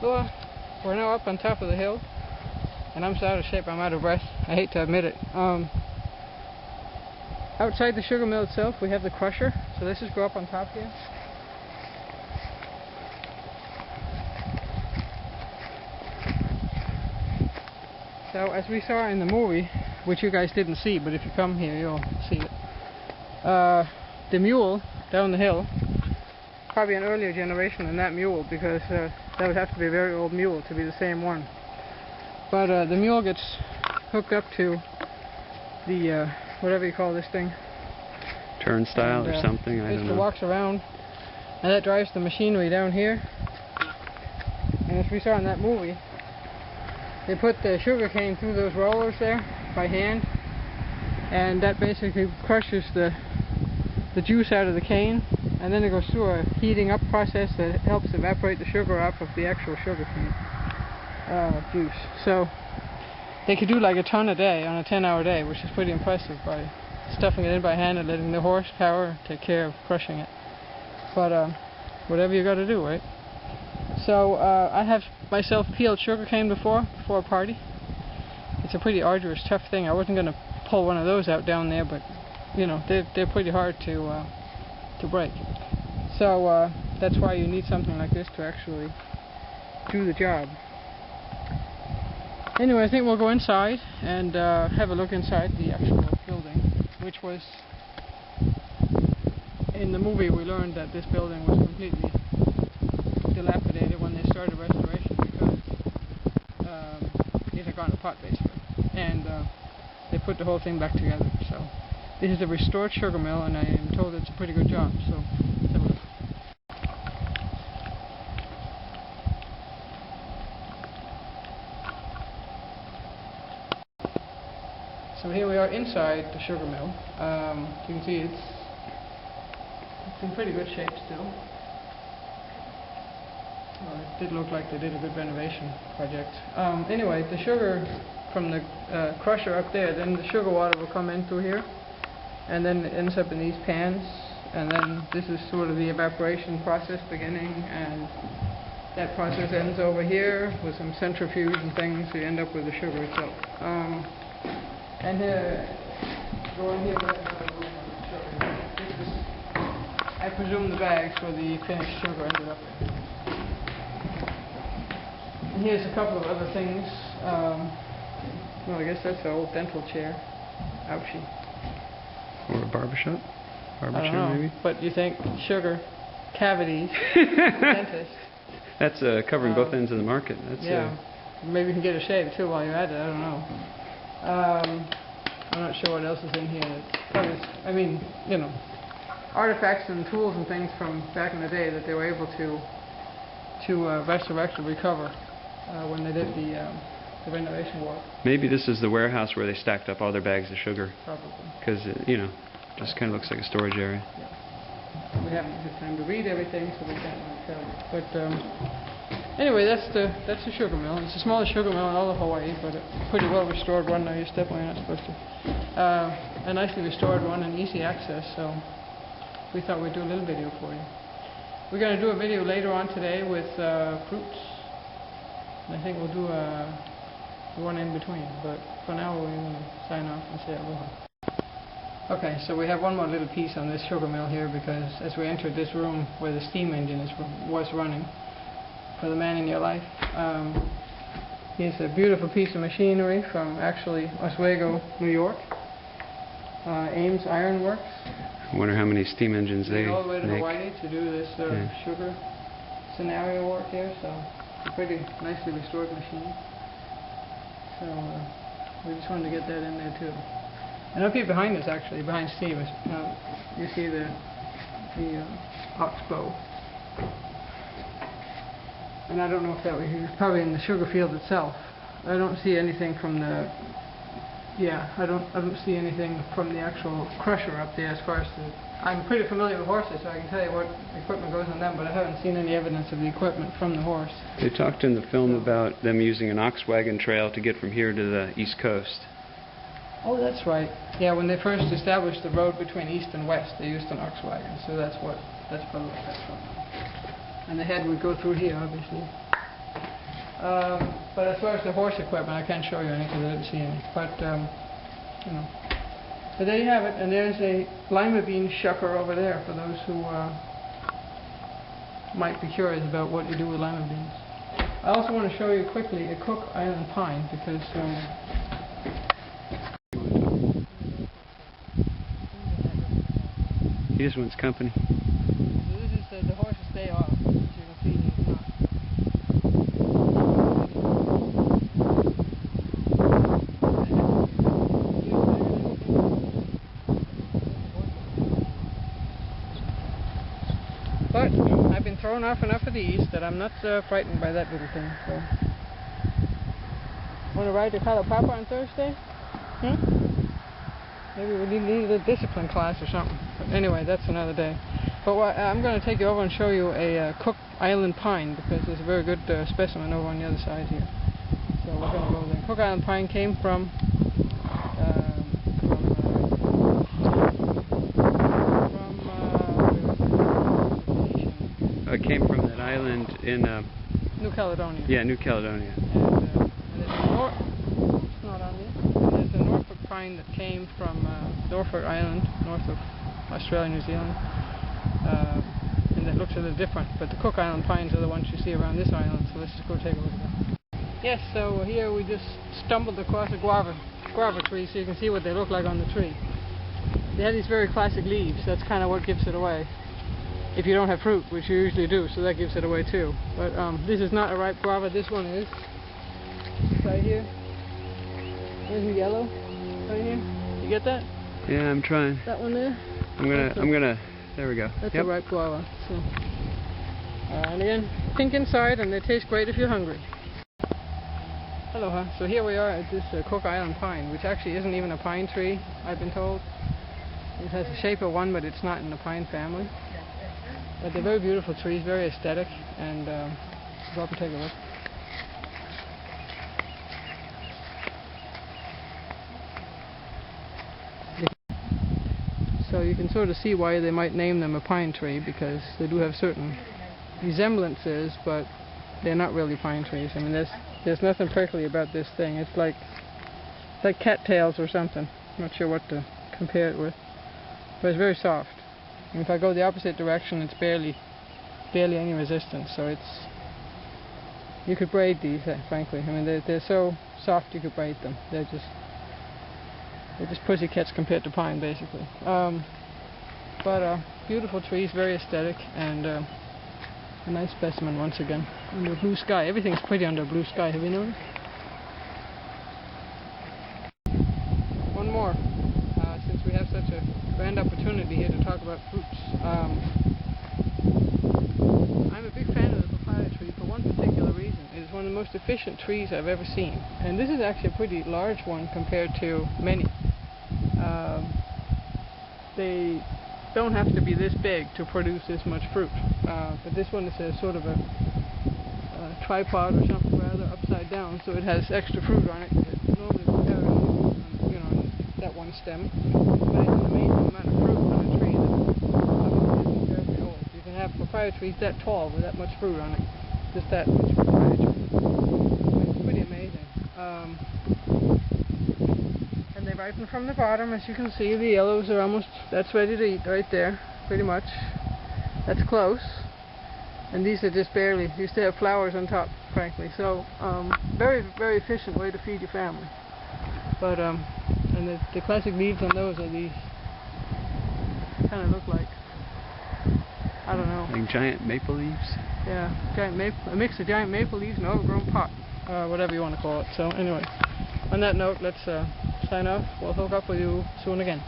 Well, we're now up on top of the hill, and I'm so out of shape, I'm out of breath. I hate to admit it. Outside the sugar mill itself, we have the crusher. So let's just go up on top here. So as we saw in the movie, which you guys didn't see, but if you come here, you'll see it. The mule down the hill, probably an earlier generation than that mule, because that would have to be a very old mule to be the same one. But the mule gets hooked up to the whatever you call this thing, turnstile or something. I don't know. It walks around, and that drives the machinery down here. And as we saw in that movie, they put the sugar cane through those rollers there by hand, and that basically crushes the juice out of the cane, and then it goes through a heating up process that helps evaporate the sugar off of the actual sugar cane juice. So they could do like a ton a day on a 10-hour day, which is pretty impressive, by stuffing it in by hand and letting the horsepower take care of crushing it. But whatever you got to do, right? So I have myself peeled sugar cane before a party. It's a pretty arduous, tough thing. I wasn't going to pull one of those out down there, but you know, they're pretty hard to break. So that's why you need something like this to actually do the job. Anyway, I think we'll go inside and have a look inside the actual building, which was, in the movie we learned that this building was completely dilapidated when they started restoration, because it had gone apart basically, and they put the whole thing back together. So this is a restored sugar mill, and I am told it's a pretty good job. So let's have a look. So here we are inside the sugar mill. You can see it's in pretty good shape still. Well, it did look like they did a good renovation project. Anyway, the sugar from the crusher up there, then the sugar water will come in through here, and then it ends up in these pans, and then this is sort of the evaporation process beginning, and that process ends over here with some centrifuge and things, so you end up with the sugar itself. And here, going here, this is, I presume, the bags where the finished sugar ended up in. And here's a couple of other things. Well, I guess that's an old dental chair. Ouchie. Or a barbershop? Barber I don't chair, know, maybe? but you think sugar, cavities, dentist. That's covering both ends of the market. That's, yeah. Maybe you can get a shave too while you're at it. I don't know. I'm not sure what else is in here. It's probably, I mean, you know, artifacts and tools and things from back in the day that they were able to resurrect or recover when they did the renovation work. Maybe this is the warehouse where they stacked up all their bags of sugar. Probably. Because you know, just kind of looks like a storage area. Yeah. We haven't had time to read everything, so we can't really tell you. But anyway, that's the sugar mill. It's the smallest sugar mill in all of Hawaii, but a pretty well restored one. Now you're definitely not supposed to. A nicely restored one and easy access. So we thought we'd do a little video for you. We're going to do a video later on today with fruits. And I think we'll do one in between. But for now, we're going to sign off and say aloha. Okay, so we have one more little piece on this sugar mill here, because as we entered this room where the steam engine was running for the man in your life, here's a beautiful piece of machinery from actually Oswego, New York. Ames Iron Works. I wonder how many steam engines they all the way to make. Hawaii to do this sugar scenario work here, so it's a pretty nicely restored machine. So we just wanted to get that in there too. And up here behind us, actually, behind Steve, you see the oxbow. And I don't know if that was probably in the sugar field itself. I don't see anything from the I don't see anything from the actual crusher up there as far as the... I'm pretty familiar with horses, so I can tell you what equipment goes on them, but I haven't seen any evidence of the equipment from the horse. They talked in the film about them using an ox wagon trail to get from here to the East Coast. Oh, that's right. Yeah, when they first established the road between east and west, they used an ox wagon, so that's probably what that's from. And the head would go through here, obviously. But as far as the horse equipment, I can't show you any because I didn't see any. But you know, so there you have it. And there's a lima bean shucker over there for those who might be curious about what you do with lima beans. I also want to show you quickly a Cook Island pine because he just wants company. so this is the horse's day off. As you can see, he's not. But I've been thrown off enough of these that I'm not frightened by that little thing. So, want to ride to Calipapa on Thursday? Maybe we need a discipline class or something. But anyway, that's another day. But I'm going to take you over and show you a Cook Island pine because there's a very good specimen over on the other side here. So we're going to go there. Cook Island pine came from It came from that island in New Caledonia. Yeah, New Caledonia. And it's not on there. And there's a Norfolk pine that came from Norfolk Island, north of Australia, New Zealand. And that looks a little different. But the Cook Island pines are the ones you see around this island. So let's just go take a look at them. Yes, so here we just stumbled across a guava tree, so you can see what they look like on the tree. They have these very classic leaves. That's kind of what gives it away. If you don't have fruit, which you usually do, so that gives it away too. But this is not a ripe guava. This one is right here. There's a yellow right here. You get that? Yeah, I'm trying. That one there. There we go. That's a ripe guava. So, and again, pink inside, and they taste great if you're hungry. Aloha. So here we are at this Cook Island pine, which actually isn't even a pine tree, I've been told. It has the shape of one, but it's not in the pine family. But they're very beautiful trees, very aesthetic, and go up and take a look. So you can sort of see why they might name them a pine tree, because they do have certain resemblances, but they're not really pine trees. I mean, there's nothing prickly about this thing. It's like cattails or something. I'm not sure what to compare it with, but it's very soft. And if I go the opposite direction, it's barely any resistance. So you could braid these, frankly. I mean, they're so soft you could braid them. They're just pussycats compared to pine, basically. But beautiful trees, very aesthetic, and a nice specimen once again. Under blue sky. Everything's pretty under blue sky. Have you noticed? One more. Since we have such a grand opportunity here to talk about fruits. I'm a big fan of the papaya tree for one particular reason. It is one of the most efficient trees I've ever seen. And this is actually a pretty large one compared to many. They don't have to be this big to produce this much fruit. But this one is a sort of a tripod or something rather, upside down, so it has extra fruit on it. Normally we have on that one stem. But it's an amazing amount of fruit on a tree that isn't terribly old. You can have papaya trees that tall with that much fruit on it. Just that much papaya tree. It's pretty amazing. And they ripen from the bottom, as you can see. The yellows are that's ready to eat right there, pretty much. That's close. And these are just barely, you still have flowers on top, frankly. So, very, very efficient way to feed your family. But, and the classic leaves on those are these, kind of look like, I don't know. Like giant maple leaves? Yeah, a mix of giant maple leaves and overgrown pot, whatever you want to call it. So anyway, on that note, let's sign off. We'll hook up with you soon again.